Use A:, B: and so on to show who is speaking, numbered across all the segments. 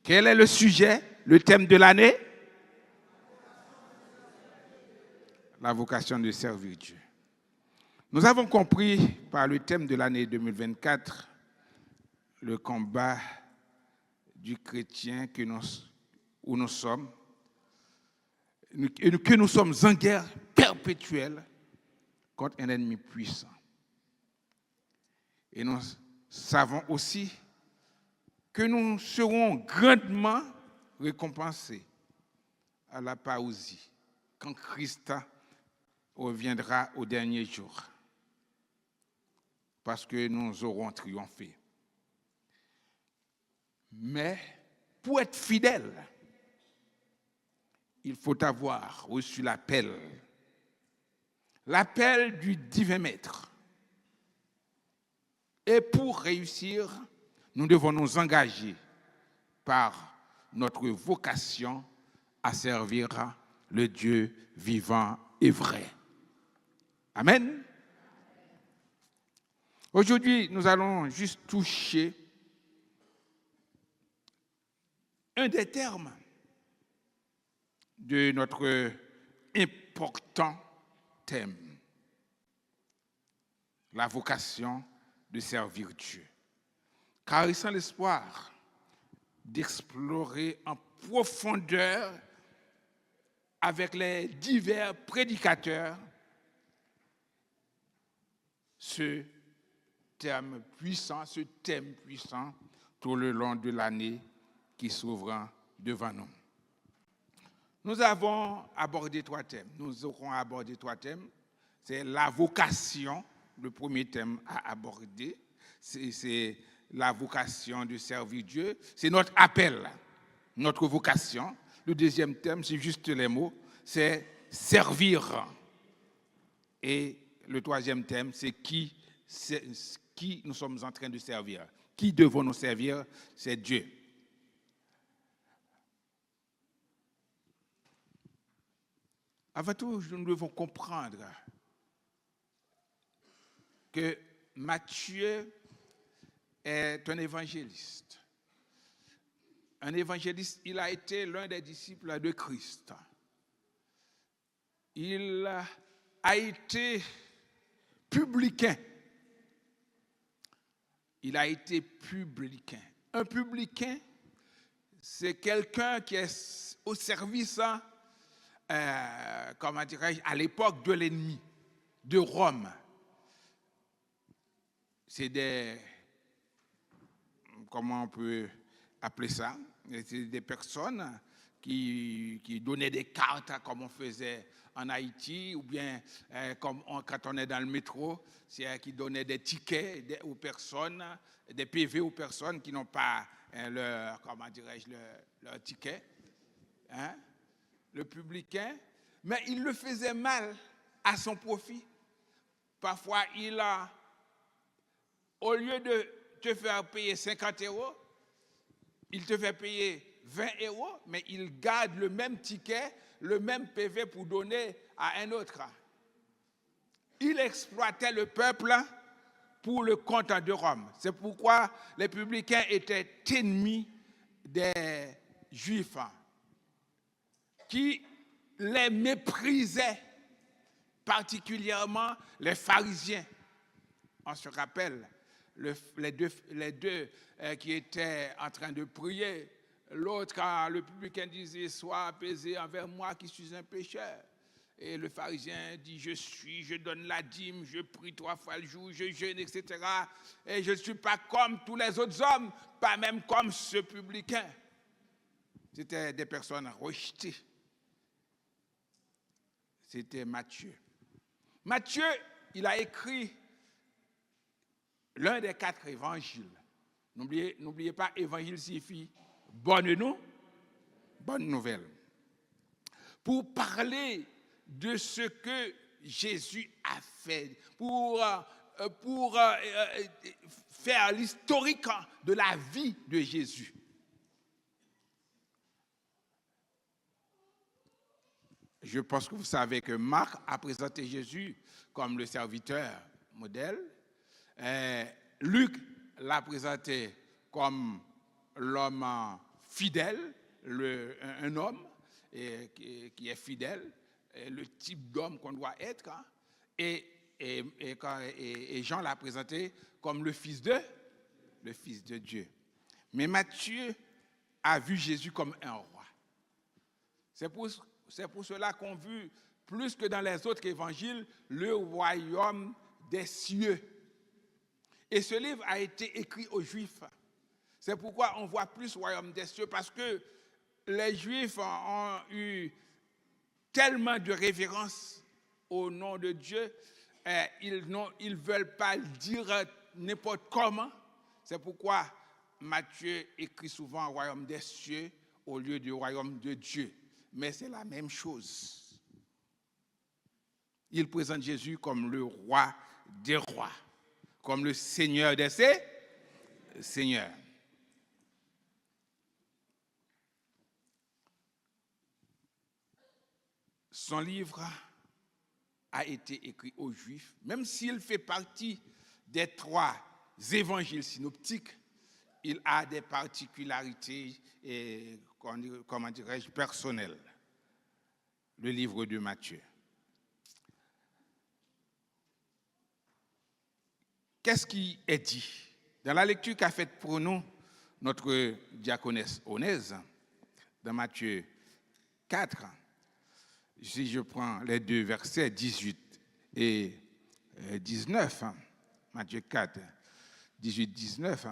A: Quel est le sujet, le thème de l'année? La vocation de servir Dieu. Nous avons compris par le thème de l'année 2024 le combat du chrétien où nous sommes, que nous sommes en guerre perpétuelle contre un ennemi puissant. Et nous savons aussi que nous serons grandement récompensés à la parousie quand Christ reviendra au dernier jour, parce que nous aurons triomphé. Mais pour être fidèle, il faut avoir reçu l'appel du divin maître. Et pour réussir, nous devons nous engager par notre vocation à servir le Dieu vivant et vrai. Amen. Aujourd'hui, nous allons juste toucher un des termes de notre important thème, la vocation de servir Dieu. Car il sent l'espoir d'explorer en profondeur avec les divers prédicateurs ce thème puissant tout le long de l'année qui s'ouvre devant nous. Nous avons abordé 3 thèmes. Nous aurons abordé 3 thèmes. C'est la vocation, le premier thème à aborder. C'est la vocation de servir Dieu. C'est notre appel, notre vocation. Le deuxième thème, c'est juste les mots, c'est servir. Et le troisième thème, c'est qui nous sommes en train de servir. Qui devons nous servir? C'est Dieu. Avant tout, nous devons comprendre que Matthieu est un évangéliste. Un évangéliste, il a été l'un des disciples de Christ. Il a été publicain. Un publicain, c'est quelqu'un qui est au service, comment dirais-je, à l'époque de l'ennemi, de Rome. C'est comment on peut appeler ça? C'est des personnes qui donnaient des cartes comme on faisait en Haïti, ou bien quand on est dans le métro, c'est qui donnaient des tickets aux personnes, des PV aux personnes qui n'ont pas leur ticket. Hein? Le publicain, mais il le faisait mal à son profit. Parfois, au lieu de te faire payer 50 €, il te fait payer 20 €, mais il garde le même ticket, le même PV pour donner à un autre. Il exploitait le peuple pour le compte de Rome. C'est pourquoi les publicains étaient ennemis des Juifs, qui les méprisaient, particulièrement les pharisiens. On se rappelle les deux qui étaient en train de prier. L'autre, quand le publicain disait « Sois apaisé envers moi qui suis un pécheur ». Et le pharisien dit « Je donne la dîme, je prie 3 fois le jour, je jeûne, etc. Et je ne suis pas comme tous les autres hommes, pas même comme ce publicain. » C'était des personnes rejetées. C'était Matthieu. Matthieu, il a écrit l'un des 4 évangiles. N'oubliez pas, évangile signifie bonne nouvelle. Pour parler de ce que Jésus a fait, pour faire l'historique de la vie de Jésus. Je pense que vous savez que Marc a présenté Jésus comme le serviteur modèle. Luc l'a présenté comme l'homme fidèle, un homme qui est fidèle, le type d'homme qu'on doit être, hein, et Jean l'a présenté comme le fils de Dieu. Mais Matthieu a vu Jésus comme un roi. C'est pour cela qu'on veut, plus que dans les autres évangiles, le royaume des cieux. Et ce livre a été écrit aux Juifs. C'est pourquoi on voit plus le royaume des cieux, parce que les Juifs ont eu tellement de révérence au nom de Dieu, ils ne veulent pas le dire n'importe comment. C'est pourquoi Matthieu écrit souvent royaume des cieux au lieu du royaume de Dieu. Mais c'est la même chose. Il présente Jésus comme le roi des rois, comme le Seigneur des seigneurs. Son livre a été écrit aux Juifs, même s'il fait partie des 3 évangiles synoptiques, il a des particularités, comment dirais-je, personnelles. Le livre de Matthieu. Qu'est-ce qui est dit? Dans la lecture qu'a faite pour nous notre diaconesse Onèse, dans Matthieu 4, si je prends les 2 versets 18 et 19, Matthieu 4, 18, 19,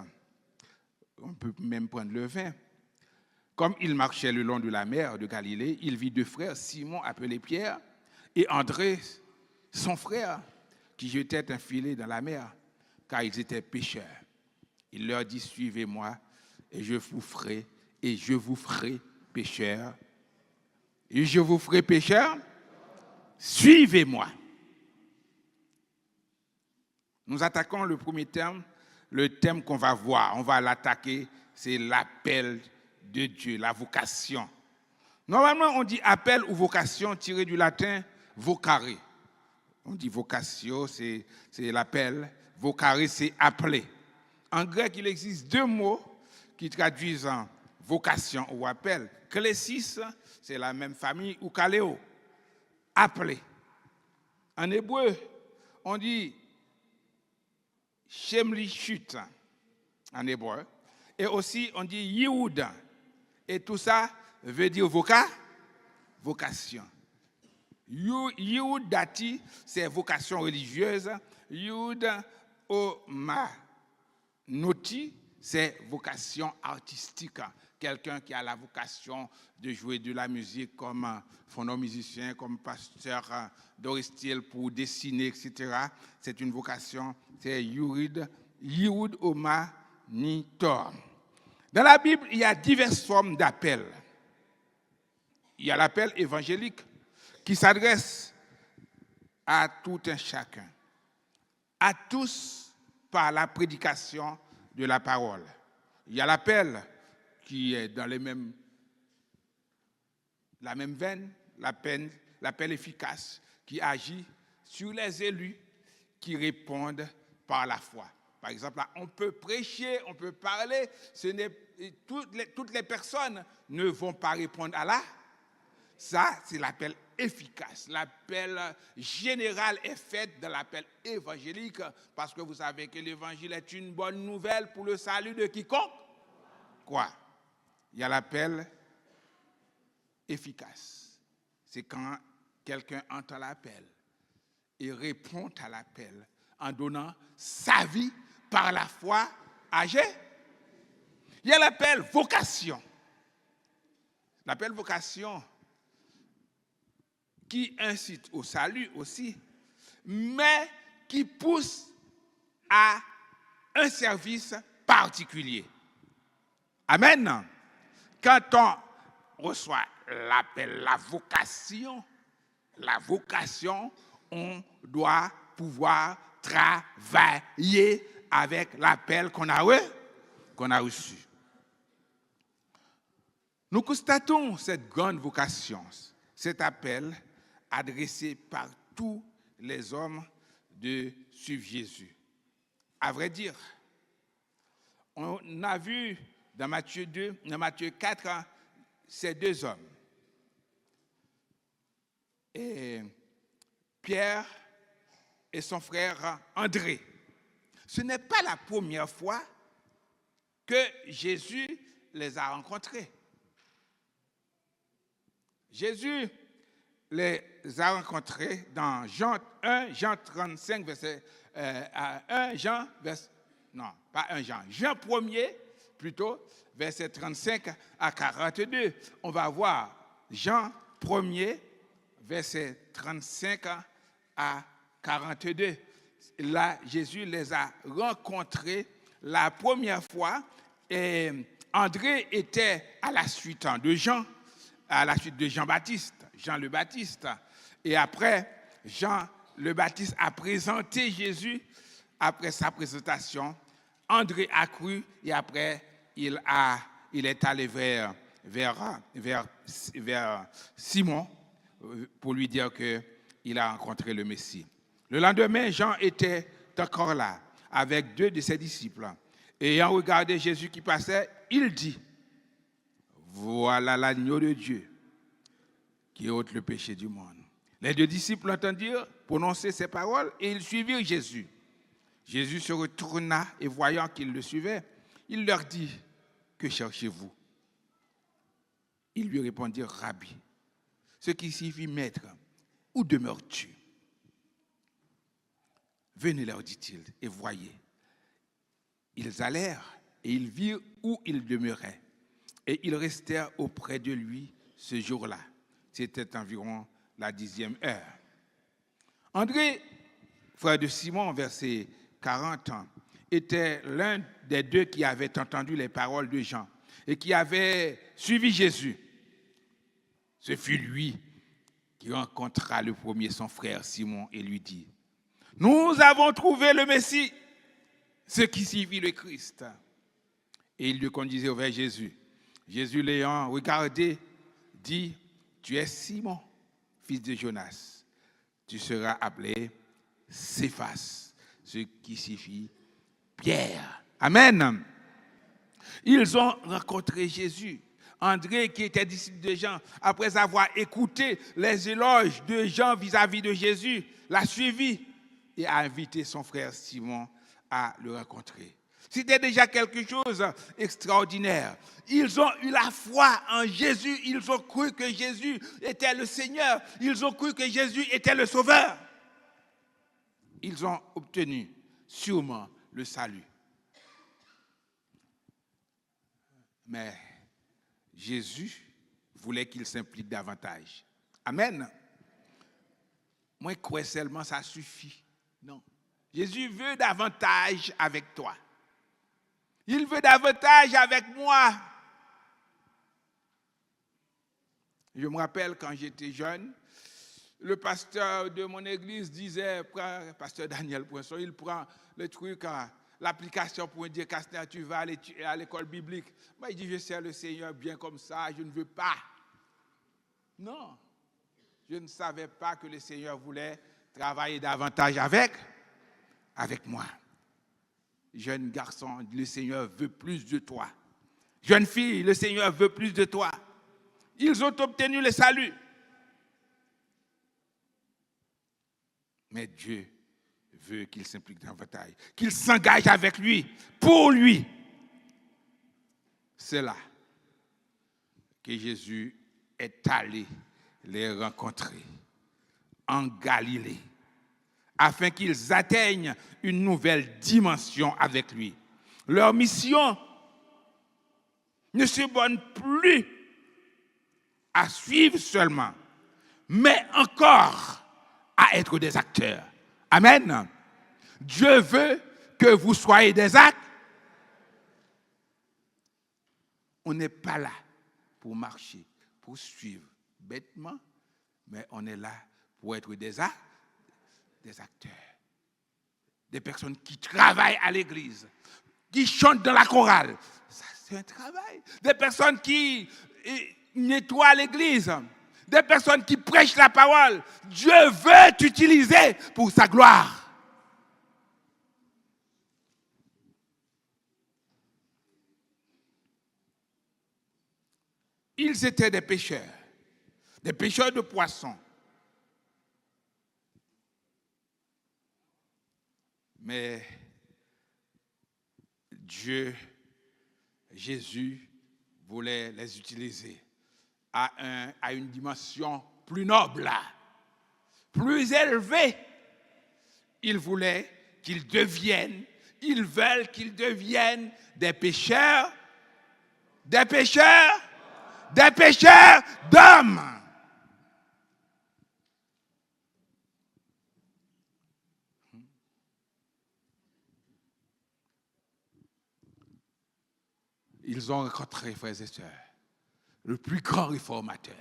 A: on peut même prendre le 20. Comme il marchait le long de la mer de Galilée, il vit 2 frères, Simon appelé Pierre et André, son frère, qui jetaient un filet dans la mer, car ils étaient pêcheurs. Il leur dit, suivez-moi et je vous ferai pêcheurs. Et je vous ferai pêcheurs, suivez-moi. Nous attaquons le premier thème, le thème qu'on va voir, on va l'attaquer, c'est l'appel de Dieu, la vocation. Normalement, on dit appel ou vocation tiré du latin vocare. On dit vocation, c'est l'appel, vocare, c'est appeler. En grec, il existe 2 mots qui traduisent en vocation ou appel. Klesis, c'est la même famille, ou kaleo, appeler. En hébreu, on dit shemlishut en hébreu, et aussi on dit Yehud. Et tout ça veut dire vocation. Yehud dati, c'est vocation religieuse. Yehud omanoti, c'est vocation artistique. Quelqu'un qui a la vocation de jouer de la musique comme fondant musicien, comme pasteur d'Orestil pour dessiner, etc. C'est une vocation, c'est Yehud omanitor. Dans la Bible, il y a diverses formes d'appel. Il y a l'appel évangélique qui s'adresse à tout un chacun, à tous par la prédication de la parole. Il y a l'appel qui est dans la même veine, l'appel efficace qui agit sur les élus qui répondent par la foi. Par exemple, là, on peut prêcher, on peut parler, toutes les personnes ne vont pas répondre à la. Ça, c'est l'appel efficace. L'appel général est fait dans l'appel évangélique parce que vous savez que l'évangile est une bonne nouvelle pour le salut de quiconque. Quoi? Il y a l'appel efficace. C'est quand quelqu'un entend l'appel et répond à l'appel en donnant sa vie par la foi âgée. Il y a l'appel vocation. L'appel vocation qui incite au salut aussi, mais qui pousse à un service particulier. Amen. Quand on reçoit l'appel, la vocation, on doit pouvoir travailler avec l'appel qu'on a reçu. Nous constatons cette grande vocation, cet appel adressé par tous les hommes de suivre Jésus. À vrai dire, on a vu Dans Matthieu 4, ces deux hommes, et Pierre et son frère André. Ce n'est pas la première fois que Jésus les a rencontrés. Jésus les a rencontrés dans Jean 1, Jean 35, verset 1, Jean, non, pas 1 Jean, Jean 1er, plutôt, verset 35 à 42. On va voir Jean 1er, verset 35 à 42. Là, Jésus les a rencontrés la première fois et André était à la suite de Jean, à la suite de Jean-Baptiste, Jean le Baptiste. Et après, Jean le Baptiste a présenté Jésus. Après sa présentation, André a cru et après, il est allé vers Simon pour lui dire qu'il a rencontré le Messie. Le lendemain, Jean était encore là avec 2 de ses disciples. Et ayant regardé Jésus qui passait, il dit, « Voilà l'agneau de Dieu qui ôte le péché du monde. » Les 2 disciples entendirent prononcer ces paroles et ils suivirent Jésus. Jésus se retourna et voyant qu'ils le suivaient, il leur dit, « Que cherchez-vous » Ils lui répondirent, « Rabbi », ce qui signifie maître, « Où demeures-tu » Venez, leur dit-il, et voyez. Ils allèrent et ils virent où il demeurait. Et ils restèrent auprès de lui ce jour-là. C'était environ la 10e heure. André, frère de Simon, verset 40 ans, était l'un des 2 qui avaient entendu les paroles de Jean et qui avait suivi Jésus. Ce fut lui qui rencontra le premier son frère Simon et lui dit, « Nous avons trouvé le Messie, ce qui signifie le Christ. » Et il le conduisait vers Jésus. Jésus l'ayant regardé, dit, « Tu es Simon, fils de Jonas. Tu seras appelé Céphas, ce qui signifie Pierre. » Amen. Ils ont rencontré Jésus. André, qui était disciple de Jean, après avoir écouté les éloges de Jean vis-à-vis de Jésus, l'a suivi et a invité son frère Simon à le rencontrer. C'était déjà quelque chose d'extraordinaire. Ils ont eu la foi en Jésus. Ils ont cru que Jésus était le Seigneur. Ils ont cru que Jésus était le Sauveur. Ils ont obtenu sûrement le salut. Mais Jésus voulait qu'ils s'impliquent davantage. Amen. Moi, je crois seulement ça suffit. Non. Jésus veut davantage avec toi. Il veut davantage avec moi. Je me rappelle quand j'étais jeune, le pasteur de mon église disait, pasteur Daniel Poinçon, il prend le truc, l'application pour dire, Castner, tu vas à l'école biblique. Moi, il dit, je sers le Seigneur bien comme ça, je ne veux pas. Non, je ne savais pas que le Seigneur voulait travailler davantage avec moi. Jeune garçon, le Seigneur veut plus de toi. Jeune fille, le Seigneur veut plus de toi. Ils ont obtenu le salut. Mais Dieu veut qu'ils s'impliquent davantage, qu'ils s'engagent avec lui, pour lui. C'est là que Jésus est allé les rencontrer en Galilée, afin qu'ils atteignent une nouvelle dimension avec lui. Leur mission ne se borne plus à suivre seulement, mais encore à être des acteurs. Amen. Dieu veut que vous soyez des actes. On n'est pas là pour marcher, pour suivre bêtement, mais on est là pour être des acteurs. Des personnes qui travaillent à l'église, qui chantent dans la chorale. Ça, c'est un travail. Des personnes qui nettoient l'église. Des personnes qui prêchent la parole. Dieu veut t'utiliser pour sa gloire. Ils étaient des pêcheurs de poissons. Mais Jésus voulait les utiliser à une dimension plus noble, plus élevée. Ils veulent qu'ils deviennent des pêcheurs d'hommes. Ils ont rencontré, frères et sœurs, le plus grand réformateur,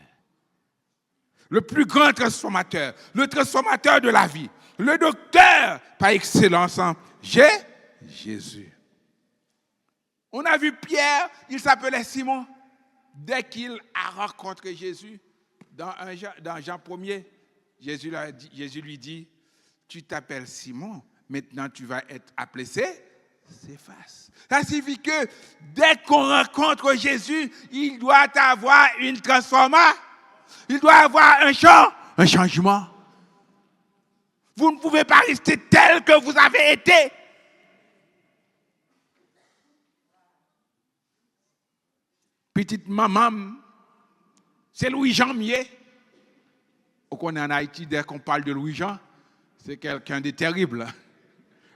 A: le plus grand transformateur, le transformateur de la vie, le docteur par excellence, Jésus. On a vu Pierre, il s'appelait Simon. Dès qu'il a rencontré Jésus, dans Jean 1er, Jésus lui dit, tu t'appelles Simon, maintenant tu vas être appelé Céphas. Ça signifie que dès qu'on rencontre Jésus, il doit avoir une transformation. Il doit avoir un changement. Vous ne pouvez pas rester tel que vous avez été. Petite maman, c'est Louis-Jean Mier. On est en Haïti, dès qu'on parle de Louis-Jean, c'est quelqu'un de terrible.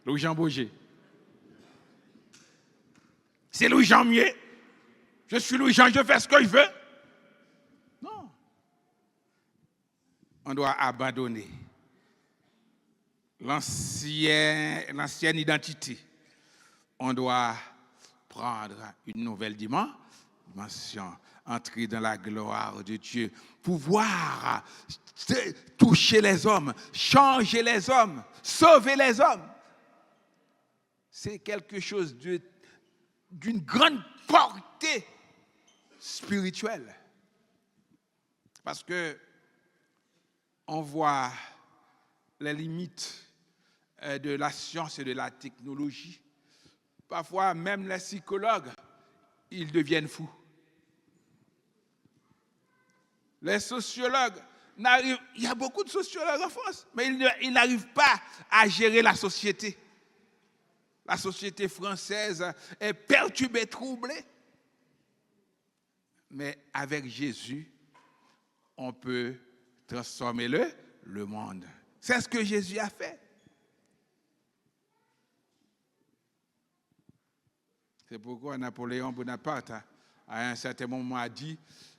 A: Louis-Jean Boger. C'est Louis-Jean Mier. Je suis Louis-Jean, je fais ce que je veux. Non. On doit abandonner l'ancienne identité. On doit prendre une nouvelle dimension, entrer dans la gloire de Dieu, pouvoir toucher les hommes, changer les hommes, sauver les hommes. C'est quelque chose d'une grande portée spirituelle. Parce que on voit les limites de la science et de la technologie. Parfois, même les psychologues, ils deviennent fous. Les sociologues, il y a beaucoup de sociologues en France, mais ils n'arrivent pas à gérer la société. La société française est perturbée, troublée. Mais avec Jésus, on peut transformer le monde. C'est ce que Jésus a fait. C'est pourquoi Napoléon Bonaparte, à un certain moment, a dit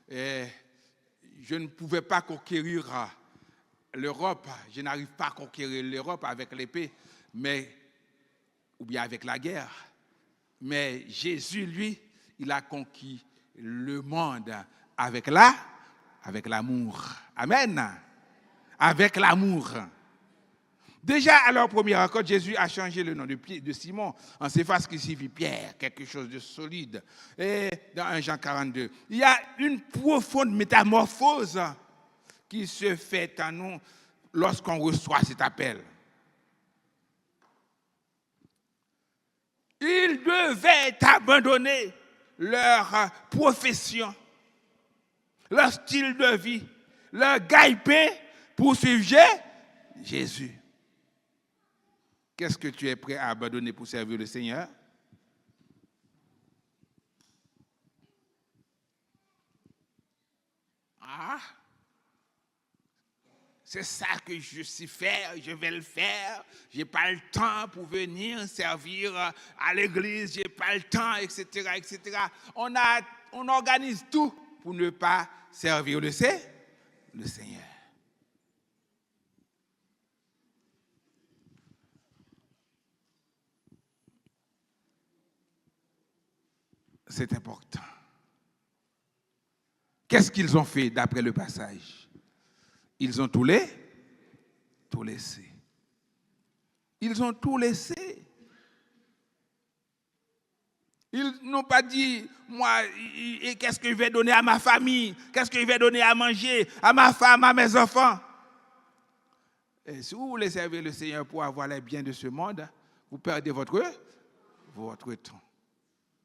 A: je ne pouvais pas conquérir l'Europe, je n'arrive pas à conquérir l'Europe avec l'épée, ou bien avec la guerre. Mais Jésus, lui, il a conquis le monde avec l'amour. Amen. Avec l'amour. Déjà, à leur première rencontre, Jésus a changé le nom de Simon en Céphas, qui signifie Pierre, quelque chose de solide. Et dans 1 Jean 42, il y a une profonde métamorphose qui se fait en nous lorsqu'on reçoit cet appel. Ils devaient abandonner leur profession, leur style de vie, leur gagne-pain pour suivre Jésus. Qu'est-ce que tu es prêt à abandonner pour servir le Seigneur? C'est ça que je sais faire, je vais le faire. Je n'ai pas le temps pour venir servir à l'église, je n'ai pas le temps, etc., etc. On organise tout pour ne pas servir le Seigneur. C'est important. Qu'est-ce qu'ils ont fait d'après le passage? Ils ont tout laissé. Ils ont tout laissé. Ils n'ont pas dit, moi, qu'est-ce que je vais donner à ma famille? Qu'est-ce que je vais donner à manger à ma femme, à mes enfants? Et si vous voulez servir le Seigneur pour avoir les biens de ce monde, vous perdez votre temps.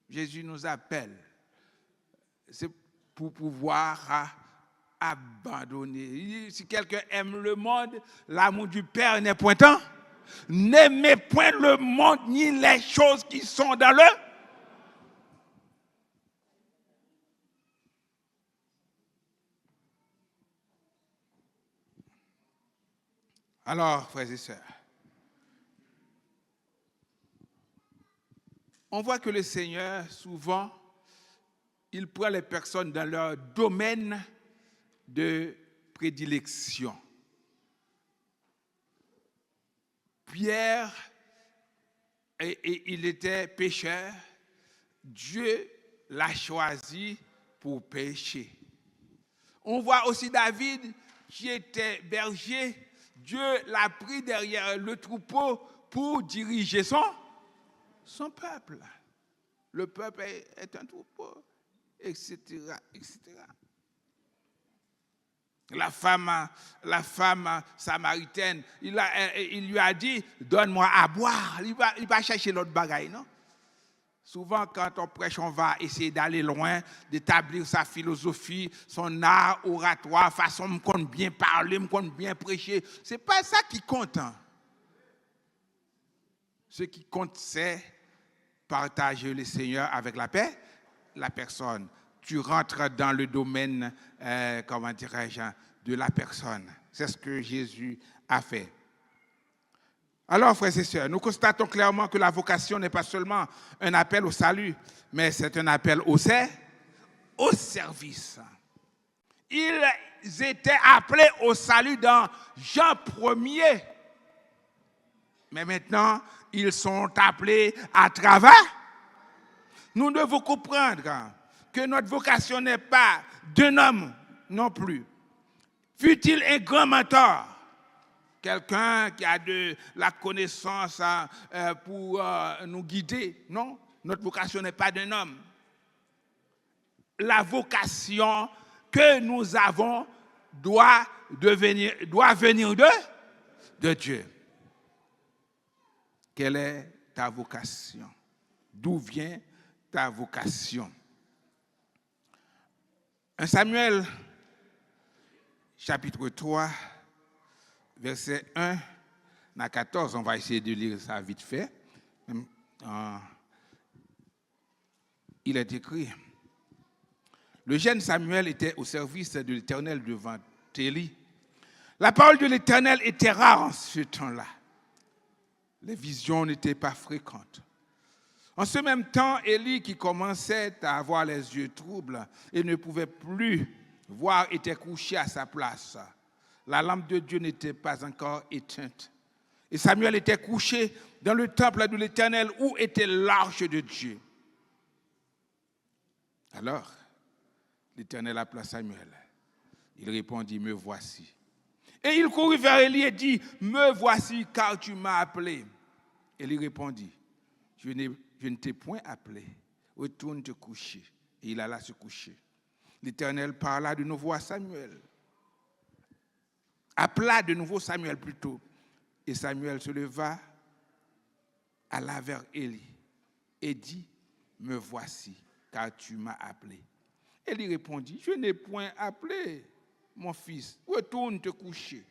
A: Jésus nous appelle. pour pouvoir abandonner. Si quelqu'un aime le monde, l'amour du Père n'est point tant. N'aimez point le monde ni les choses qui sont dans le. Alors, frères et sœurs, on voit que le Seigneur, souvent, il prend les personnes dans leur domaine de prédilection. Pierre, il était pécheur. Dieu l'a choisi pour pécher. On voit aussi David qui était berger. Dieu l'a pris derrière le troupeau pour diriger son peuple. Le peuple est un troupeau, etc., etc. La femme samaritaine, il lui a dit, donne-moi à boire. Il va chercher l'autre bagaille, non? Souvent, quand on prêche, on va essayer d'aller loin, d'établir sa philosophie, son art oratoire, façon de compte bien parler, de compte bien prêcher. Ce n'est pas ça qui compte. Hein. Ce qui compte, c'est partager le Seigneur avec la personne. Tu rentres dans le domaine, comment dirais-je, de la personne. C'est ce que Jésus a fait. Alors, frères et sœurs, nous constatons clairement que la vocation n'est pas seulement un appel au salut, mais c'est un appel au service. Ils étaient appelés au salut dans Jean 1er, mais maintenant, ils sont appelés à travers. Nous devons comprendre que notre vocation n'est pas d'un homme non plus. Fut-il un grand mentor, quelqu'un qui a de la connaissance pour nous guider? Non, notre vocation n'est pas d'un homme. La vocation que nous avons doit venir de Dieu. Quelle est ta vocation? D'où vient ta vocation? 1 Samuel, chapitre 3, verset 1 à 14, on va essayer de lire ça vite fait. Il est écrit, le jeune Samuel était au service de l'Éternel devant Élie. La parole de l'Éternel était rare en ce temps-là. Les visions n'étaient pas fréquentes. En ce même temps, Élie, qui commençait à avoir les yeux troubles et ne pouvait plus voir, était couché à sa place. La lampe de Dieu n'était pas encore éteinte. Et Samuel était couché dans le temple de l'Éternel où était l'arche de Dieu. Alors, l'Éternel appela Samuel. Il répondit, me voici. Et il courut vers Élie et dit, me voici car tu m'as appelé. Élie répondit, je ne t'ai point appelé, retourne te coucher. Et il alla se coucher. L'Éternel parla de nouveau à Samuel. Appela de nouveau Samuel plutôt. Et Samuel se leva, alla vers Élie et dit, me voici, car tu m'as appelé. Élie répondit, je n'ai point appelé, mon fils, retourne te coucher.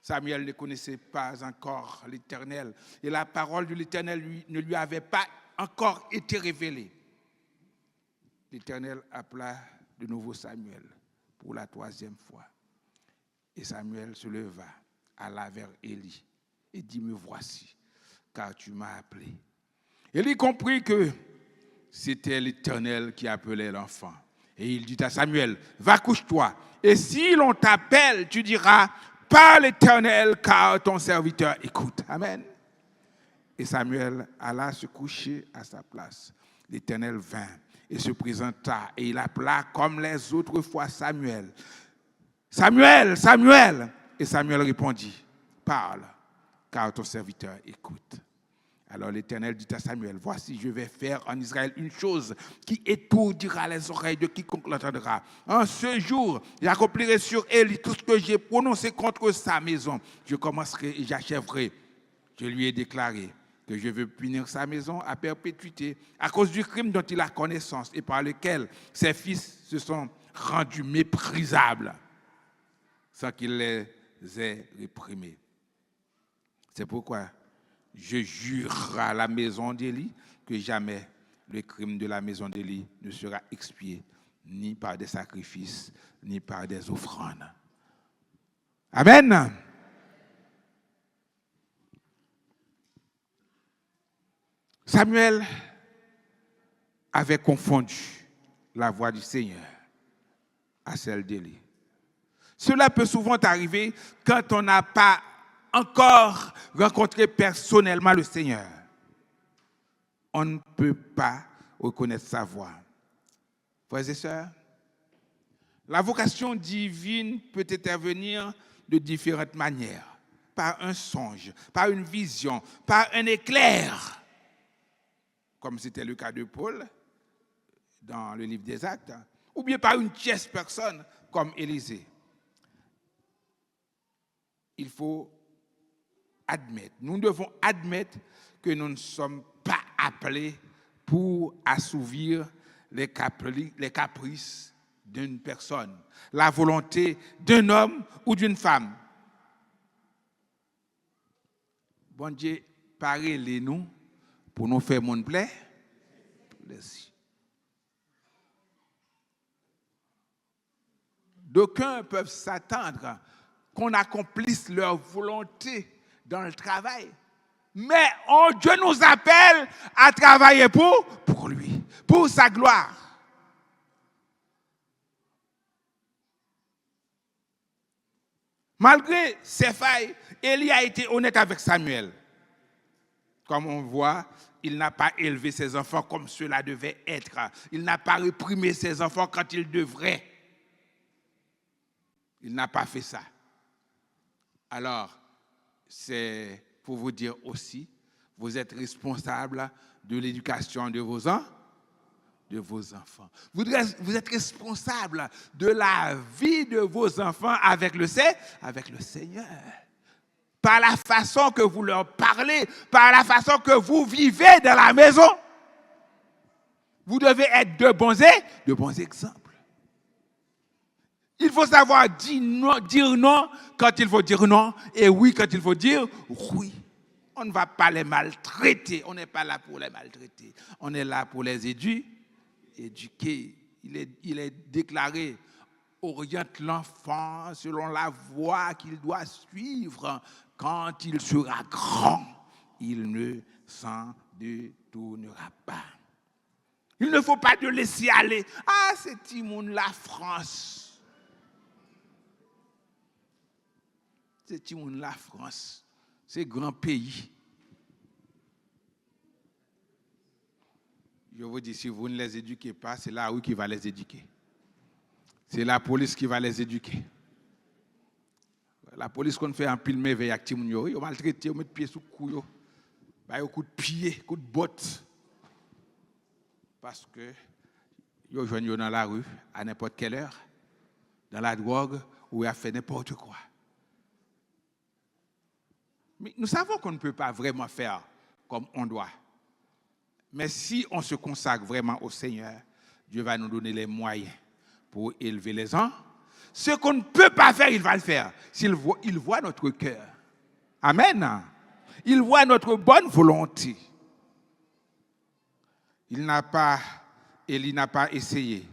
A: Samuel ne connaissait pas encore l'Éternel et la parole de l'Éternel ne lui avait pas encore été révélée. L'Éternel appela de nouveau Samuel pour la 3e fois. Et Samuel se leva, alla vers Élie et dit, me voici, car tu m'as appelé. Élie comprit que c'était l'Éternel qui appelait l'enfant. Et il dit à Samuel, va couche-toi. Et si l'on t'appelle, tu diras, parle l'Éternel, car ton serviteur écoute. Amen. Et Samuel alla se coucher à sa place. L'Éternel vint et se présenta, et il appela comme les autres fois Samuel. Samuel, Samuel. Et Samuel répondit, parle, car ton serviteur écoute. Alors l'Éternel dit à Samuel, voici, je vais faire en Israël une chose qui étourdira les oreilles de quiconque l'entendra. En ce jour, j'accomplirai sur Élie tout ce que j'ai prononcé contre sa maison. Je commencerai et j'achèverai. Je lui ai déclaré que je veux punir sa maison à perpétuité à cause du crime dont il a connaissance et par lequel ses fils se sont rendus méprisables sans qu'il les ait réprimés. C'est pourquoi je jure à la maison d'Élie que jamais le crime de la maison d'Élie ne sera expié, ni par des sacrifices, ni par des offrandes. Amen. Samuel avait confondu la voix du Seigneur à celle d'Élie. Cela peut souvent arriver quand on n'a pas encore rencontré personnellement le Seigneur. On ne peut pas reconnaître sa voix. Frères et sœurs, la vocation divine peut intervenir de différentes manières. Par un songe, par une vision, par un éclair, comme c'était le cas de Paul dans le livre des Actes, ou bien par une tierce personne comme Élisée. Il faut admettre, nous devons admettre que nous ne sommes pas appelés pour assouvir les caprices d'une personne, la volonté d'un homme ou d'une femme. Bon Dieu, parlez-nous pour nous faire mon plaît. D'aucuns peuvent s'attendre qu'on accomplisse leur volonté dans le travail. Mais Dieu nous appelle à travailler pour lui, pour sa gloire. Malgré ses failles, Élie a été honnête avec Samuel. Comme on voit, il n'a pas élevé ses enfants comme cela devait être. Il n'a pas réprimé ses enfants quand il devrait. Il n'a pas fait ça. Alors, c'est pour vous dire aussi, vous êtes responsable de l'éducation de vos enfants. Vous êtes responsable de la vie de vos enfants avec le Seigneur. Par la façon que vous leur parlez, par la façon que vous vivez dans la maison. Vous devez être de bons exemples. Il faut savoir dire non quand il faut dire non et oui quand il faut dire oui. On ne va pas les maltraiter. On n'est pas là pour les maltraiter. On est là pour les éduquer. Il est déclaré, oriente l'enfant selon la voie qu'il doit suivre. Quand il sera grand, il ne s'en détournera pas. Il ne faut pas te laisser aller. Ah, c'est Timoun la France. C'est Timoun la France. C'est grand pays. Je vous dis, si vous ne les éduquez pas, c'est la rue qui va les éduquer. C'est la police qui va les éduquer. La police qu'on fait un pile merveille avec Timoun yo, ils maltraité, ils mettent pied sous cou, ils coup de pied, coup de botte. Parce que ils joignent dans la rue à n'importe quelle heure, dans la drogue ou à faire n'importe quoi. Mais nous savons qu'on ne peut pas vraiment faire comme on doit. Mais si on se consacre vraiment au Seigneur, Dieu va nous donner les moyens pour élever les enfants. Ce qu'on ne peut pas faire, il va le faire. Il voit notre cœur. Amen. Il voit notre bonne volonté. Élie n'a pas essayé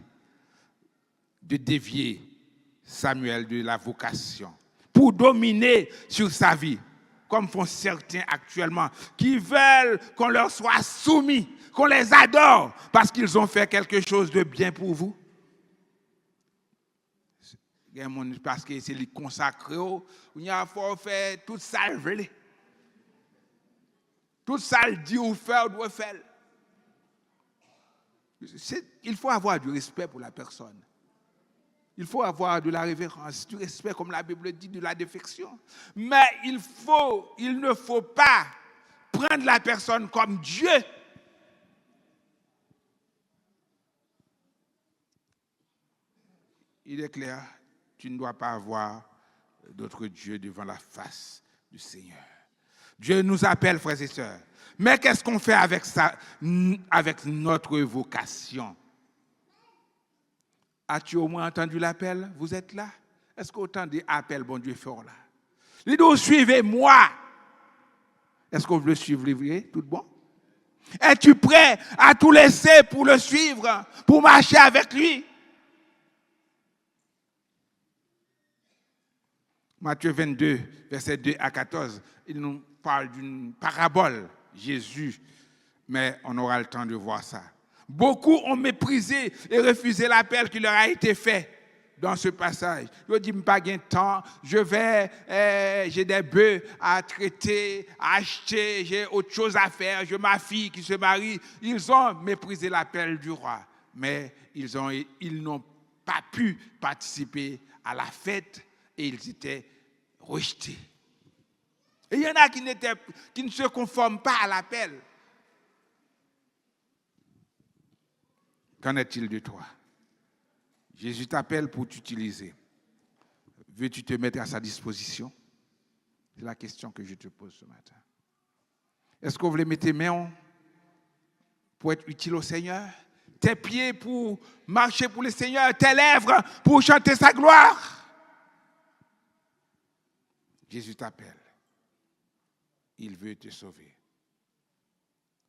A: de dévier Samuel de la vocation pour dominer sur sa vie, comme font certains actuellement, qui veulent qu'on leur soit soumis, qu'on les adore parce qu'ils ont fait quelque chose de bien pour vous. Parce que c'est les consacrés, il faut faire tout ça, tout ça, dit ou faire, ou doit faire. Il faut avoir du respect pour la personne. Il faut avoir de la révérence, du respect, comme la Bible dit, de la défection. Mais il ne faut pas prendre la personne comme Dieu. Il est clair, tu ne dois pas avoir d'autres dieux devant la face du Seigneur. Dieu nous appelle, frères et sœurs. Mais qu'est-ce qu'on fait avec ça, avec notre vocation? As-tu au moins entendu l'appel? Vous êtes là? Est-ce qu'autant d'appels, bon Dieu, fort là? Il dit, suivez-moi. Est-ce qu'on veut le suivre, tout bon? Es-tu prêt à tout laisser pour le suivre, pour marcher avec lui? Matthieu 22, versets 2 à 14, il nous parle d'une parabole, Jésus, mais on aura le temps de voir ça. Beaucoup ont méprisé et refusé l'appel qui leur a été fait dans ce passage. Ils ont dit, pas de temps, j'ai des bœufs à traiter, à acheter, j'ai autre chose à faire, j'ai ma fille qui se marie. Ils ont méprisé l'appel du roi, mais ils n'ont pas pu participer à la fête et ils étaient rejetés. Et il y en a qui ne se conforment pas à l'appel. Qu'en est-il de toi? Jésus t'appelle pour t'utiliser. Veux-tu te mettre à sa disposition? C'est la question que je te pose ce matin. Est-ce qu'on veut mettre tes mains pour être utile au Seigneur? Tes pieds pour marcher pour le Seigneur? Tes lèvres pour chanter sa gloire? Jésus t'appelle. Il veut te sauver.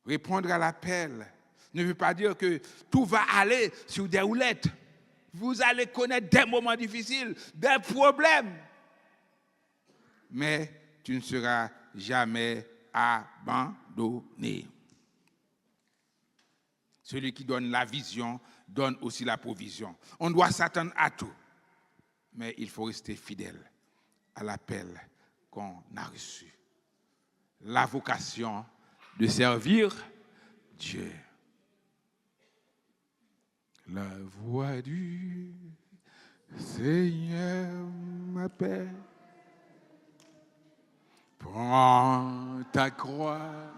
A: Répondre à l'appel ne veut pas dire que tout va aller sur des roulettes. Vous allez connaître des moments difficiles, des problèmes. Mais tu ne seras jamais abandonné. Celui qui donne la vision donne aussi la provision. On doit s'attendre à tout. Mais il faut rester fidèle à l'appel qu'on a reçu. La vocation de servir Dieu. La voix du Seigneur m'appelle. Prends ta croix